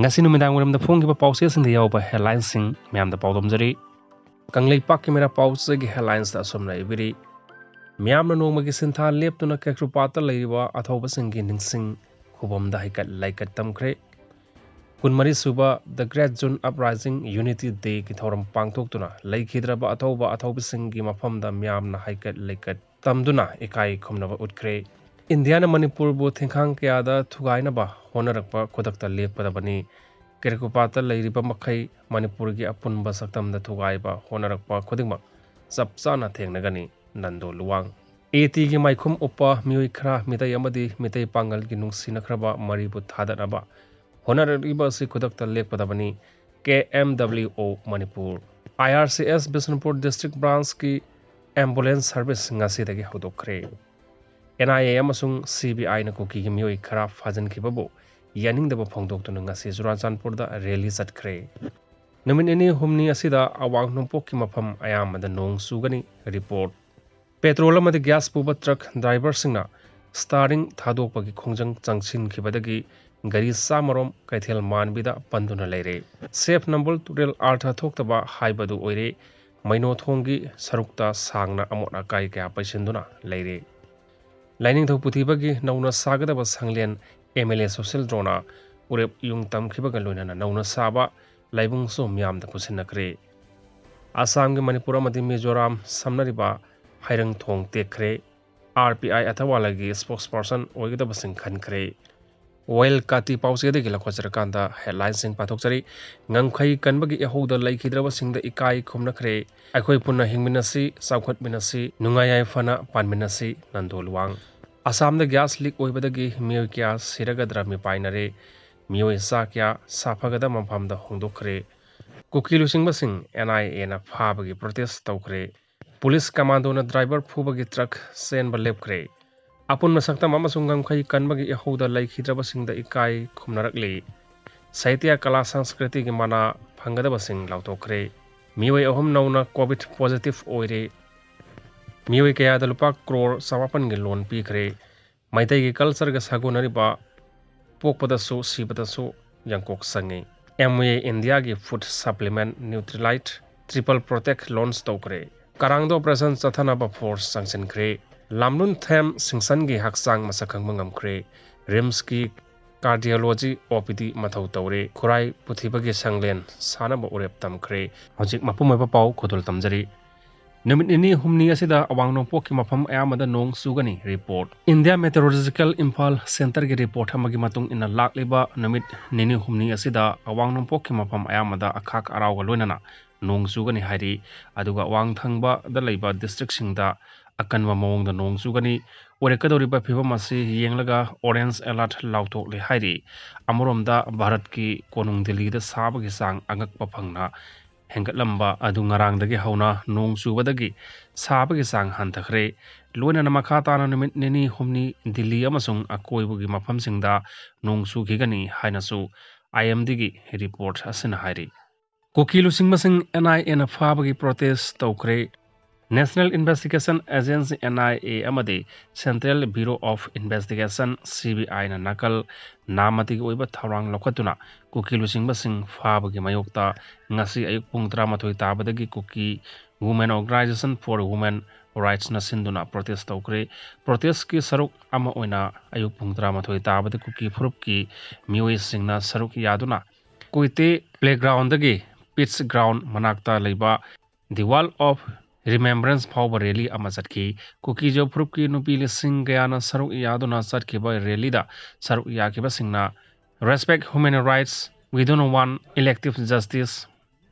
ngasi numidang waram da phonggiba pause sing da yawba headlines sing myam da pawdomjari kanglei pak mera pause gi headlines da somna ibiri myam na nongma gi sintha leptuna kekrupata leiwa athoba sing gi ningsing khubam da haikat laikat tamkhre kunmari suba the great June uprising unity day ki thoram pangthoktuna laikhidraba athoba sing gi mafam da myam na haikat laikat tamduna ekai khomnaba utkhre India Manipur bu thingkhang kya da thugai na ba honarakpa kodakta leppadabani kerkupata leiriba makhai Manipur gi apun ba saktam da thugai ba honarakpa khodingma sapchana thengnagani nando luwang eti gi maikhum upa mioi khra mitai amadi mitai pangal gi nungsina khraba maribu thadanaba honarariba si kodakta leppadabani KMWO Manipur IRCS Bisnupur District Branch ki ambulance service ngasi dagi hodokre NIA amasung CBI na kuki gi mioi khara fajan khibabu yaning daba phongdok tuna ngasi Churachandpur da rally chatkre numin ini humni asida awang numpok ki mafam ayam da nong sugani report petrol amadi gas puba truck driver singna starting thadok pagi khongjang changchin khibadagi gari samarom kaithel manbida panduna leire safe number turel artha thoktaba haibadu oire maino thongi sarukta sangna amona kai kya paisinduna leire Lining thok puthibagi nauna sagadaba sanglen MLA social drona urep yung tamkhibaga loinana nauna saba laibung so myam da kusinakre Assam ge Manipur amadi Mizoram samnariba hairang thong tekre RPI athawalagi spokesperson oigidaba sing khankre Oil kati pause de gila khojrakanda headline sing pathokchari ngangkhai kanbagi yahoda laikhidraba singda ikai khumnakre akhoi punna hingminasi saukhat minasi nungayai fana panminasi nandolwang Assam da gas leak oibadagi mioi kya siragadra mi painare mioi sa kya safagada mampham da hongdokre kukilu singbasing NIA na phabagi protest tawkre police commando na driver phubagi truck sen ba lepkre apun masaktam amasung ngangkhai kanbagi yahoda laikhidraba singda ikai khumnarakli Saitya kala sanskriti gi mana phangadaba sing lautokre mioi ahum nauna covid positive oire mioi kaya da lupa crore samapan gi loan pikre maitai gi culture ga sagonariba pokpadasu sibadasu yangkok sangi MA India gi food supplement Nutrilite triple protect loans tokre karangdo operation chathana ba force sanction kre lamlun them singsan gi haksang masakhang mangam kre rims ki cardiology OPD mathau tawre khurai puthibagi sanglen sana ba urep tamkre hojik mapumai ba pau khodol tamjari Numit ini humni asida awang nongpo ki mafam ayamada nong sugani report India Meteorological Impal Center ki report hamagi matung ina lakliba numit nini humni asida awang nongpo ki mafam ayamada akhak araw ga loinana nong sugani hairi aduga awang thangba da leiba district singda akanwa mawong da nong sugani orekadoriba phibam asi yenglaga orange alert lautok le hairi amoromda Bharat ki konung Delhi da sabagi sang angakpa phangna hengatlamba adu ngarangdagi hauna nong subadagi sabagi sang hanthakre loina namakha tana numit nini humni Delhi amasung akoibugi mafamsingda nong sugigani hainasu IMD gi report asina hairi kokilu singmasing NIA na phabagi protest tawkre National Investigation Agency NIA amadi Central Bureau of Investigation CBI na nakal namati gi oiba tharang lokhatuna kukilu singbasing phabagi mayokta ngasi ayuk pung 13 tabadagi kuki Women Organization for Women Rights na sinduna protest tawkre protest ki saruk ama oina ayuk pung 13 tabadi kuki phurup ki mioi singna saruk yaduna kuite playground dagi pitch ground manakta leiba the wall of Remembrance Power Rally Amazatki Kuki Jo Prupki Nupili Singh Gayana Saruk Yaduna Satkiba Rally da Saruk Yakiba Singna Respect Human Rights. We don't want elective justice.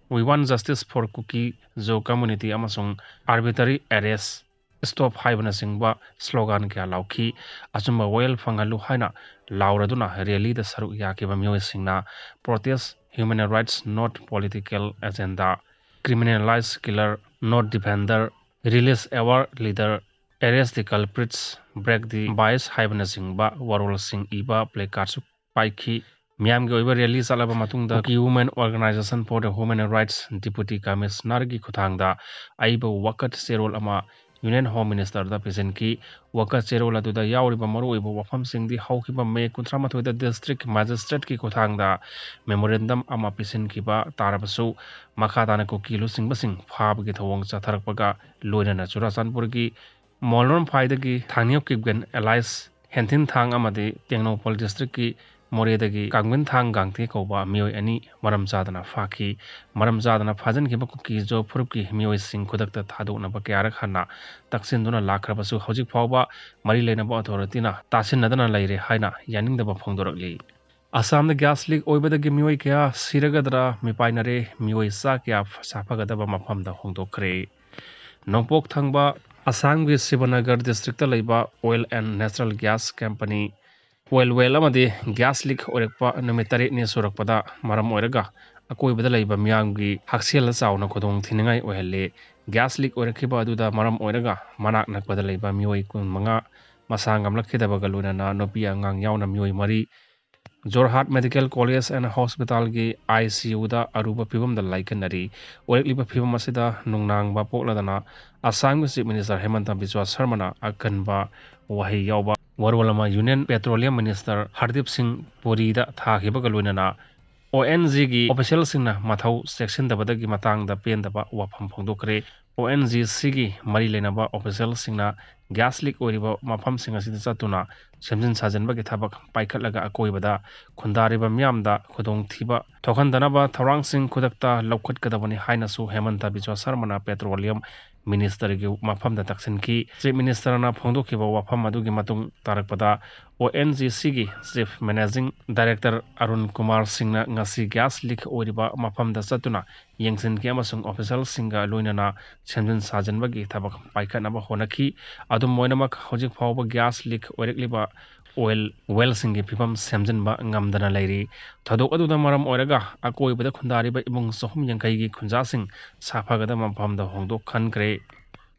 We want justice for Kuki Jo community Amasung arbitrary arrest. Stop Haibana Singba slogan Kya Lauki Asumba Well Fangalu Haina Lauraduna Rally the Saruk Yakiba Myo Singna Protest Human Rights Not Political Agenda. Criminalize killer, not defender, release our leader, arrest the culprits, break the bias, hibernazing ba, warol sing iba, play cards, paiki, miam gi oiba rally salaba matungda ki women organization for the human rights deputy commissioner gi khuthangda aiba wakat serol ama union home minister दा पिजनकी वका चेरोल अदुदा यावरिबा मरुओइबा वफमसिंगदी हौखिबा मे 38 दा district magistrate की खुथांगदा memorandum अमा पिसिनखिबा तारबसु मखादाना cookie लुसिंगबसिंग फाबगी थवंग चथरकपगा लोइनना चुराचानपुरगी मोलनोम फाइदगी थांगनियोक Keegan alias हेंथिन थांग अमदि टेंगनोपल district की मोरेदगी कांगविन थांग गांगते कौबा मियोय अनि मरम जादना फाखी मरम जादना फाजनखिबा cookie जो फुरुपकी मियोय सिंग खुदकता थादोनबा क्यारक हन्ना तक्सिनदुना लाखरबसु हौजिक फावबा मरी लेनबा अथॉरिटीना तासिनदना लैरे हाइना यानिंगदबा फोंदोरकली असम गैस लीक ओइबदगी मियोय क्या सिरगदरा मिपाइनरे मियोय सा क्या साफगदबा मफमदा होंदोखरे नोंपोक थंगबा असम की शिवनगर डिस्ट्रिक्ट लैबा oil and natural gas company oil well अमदि गैस लीक ओरकपा नुमित 8 ने सुरकपदा मरम ओरगा अकोइबदा लैबा मियांगी हक्सेल चावना खुदोंग थिनिंगाई ओहले गैस लीक ओरखिबा अदुदा मरम ओरगा मनाक नकपदा लैबा मियोय 15 मसांग अमलखिदबगा लोइनना नोपी अंगांग यावना मियोय मरी Jorhat medical college and hospital की ICU दा अरुबा फिवम दा लाइकनरी ओरकलिबा फिवम असिदा नुंगनांगबा पोकलदना असम चीफ मिनिस्टर हेमंत बिस्वा शर्माना अकनबा वही यावबा वरवलमा union petroleum minister Hardeep Singh Puri दा थाखिबगा लोइनना ONG की ऑफिशियल सिंगना मथौ सेक्शनदबदगी मतंगदा पेंदबा वाफम फोंदोकरे ONG सिगी मरी लेनबा ऑफिशियल सिंगना गैस लीक ओरिबा मफम सिंग असिदा चतुना सेमजिन साजनबगी थबक पाइखटलगा अकोइबदा खुंदारिबा म्यामदा खुदोंग थिबा थोखनदनबा थौरांग सिंग खुदकता लौखटकदबनी हाइनसु हेमंत बिस्वा शर्माना पेट्रोलियम मिनिस्टर की मफम तक्सिन की चीफ मिनिस्टर ना फोंदोखिबा वाफम अदुगी मतुंग तारकपदा ONGC की chief managing director Arun Kumar Singh ngasi gas leak ओरिबा मफमदा चतुना यंगसिन की अमसुंग ऑफिशियल सिंगा लोइनना सेमजिन साजनबगी थबक पाइखटनबा होनखी अदुम मोइनमक हौजिक फावबा gas leak ओरकलिबा oil well singi phibam semjinba ngamdana leiri thodok aduda maram oiraga akoibada khundariba ibung sohum yangkai gi khunja sing saphagada maphamda hongdok khankre